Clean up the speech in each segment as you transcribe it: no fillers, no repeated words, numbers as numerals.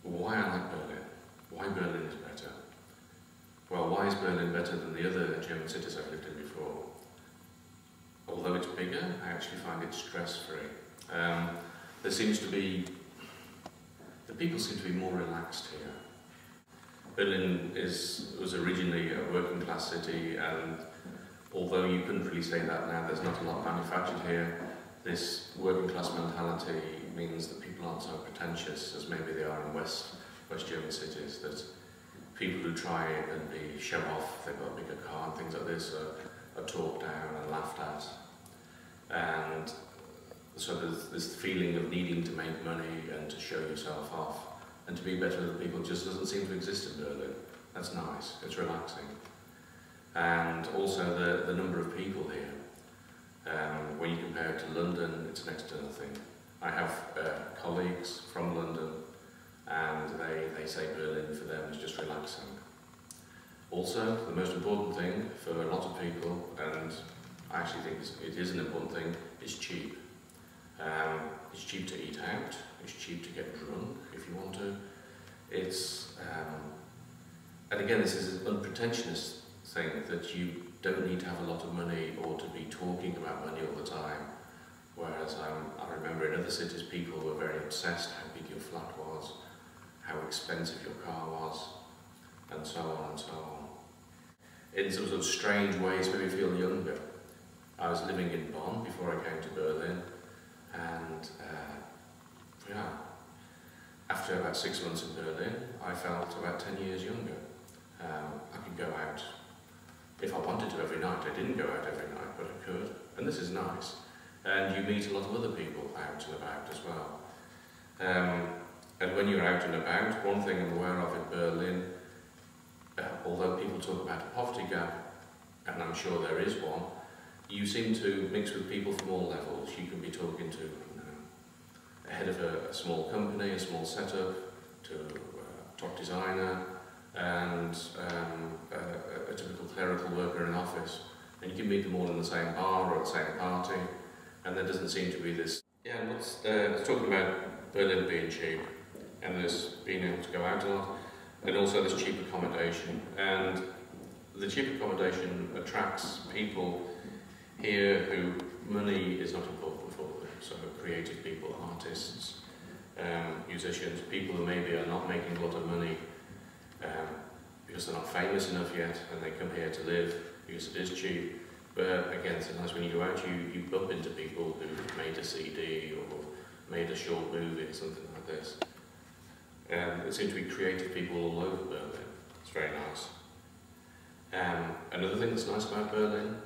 why I like Berlin, why Berlin is better. Well, why is Berlin better than the other German cities I've lived in before? Although it's bigger, I actually find it stress-free. There seems to be, the people seem to be more relaxed here. Berlin was originally a working class city, and although you couldn't really say that now, there's not a lot manufactured here. This working class mentality means that people aren't so pretentious as maybe they are in West German cities, that people who try and show off, they've got a bigger car and things like this, are talked down and laughed at. And so there's this feeling of needing to make money and to show yourself off and to be better than people just doesn't seem to exist in Berlin. That's nice, it's relaxing. And also the number of people here. When you compare it to London, it's next to nothing. I have colleagues from London, and they say Berlin for them is just relaxing. Also, the most important thing for a lot of people, and I actually think it is an important thing, is cheap. It's cheap to eat out, it's cheap to get drunk if you want to. And again, this is an unpretentious thing that you don't need to have a lot of money or to be talking about money all the time. Whereas I remember in other cities people were very obsessed how big your flat was, how expensive your car was, and so on and so on. In some sort of strange ways made me feel younger. I was living in Bonn before I came to Berlin, and after about 6 months in Berlin, I felt about 10 years younger. I could go out if I wanted to every night. I didn't go out every night, but I could, and this is nice. And you meet a lot of other people out and about as well. And when you're out and about, one thing I'm aware of in Berlin, although people talk about a poverty gap, and I'm sure there is one, you seem to mix with people from all levels. You can be talking to a head of a small company, a small setup, to a top designer, and a typical clerical worker in an office. And you can meet them all in the same bar or at the same party, and there doesn't seem to be this. Yeah, and it's talking about Berlin being cheap, and there's being able to go out a lot, and also there's cheap accommodation. And the cheap accommodation attracts people here who money is not important for them. So creative people, artists, musicians, people who maybe are not making a lot of money because they're not famous enough yet, and they come here to live because it is cheap. But again, sometimes when you go out, you bump into people who made a CD or made a short movie or something like this. There seem to be creative people all over Berlin. It's very nice. Another thing that's nice about Berlin,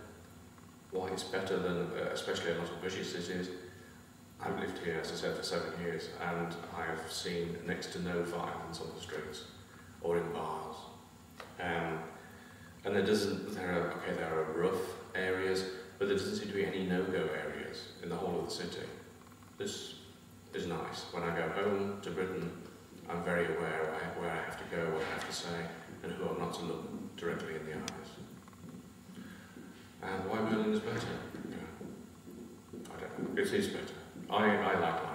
why it's better than especially a lot of British cities, I've lived here, as I said, for 7 years, and I've seen next to no violence on the streets or in bars. And there are rough areas, but there doesn't seem to be any no-go areas in the whole of the city. This is nice. When I go home to Britain, I'm very aware of where I have to go, what I have to say, and who I'm not to look directly in the eyes. And why Berlin is better? I don't know. It is better. I like it.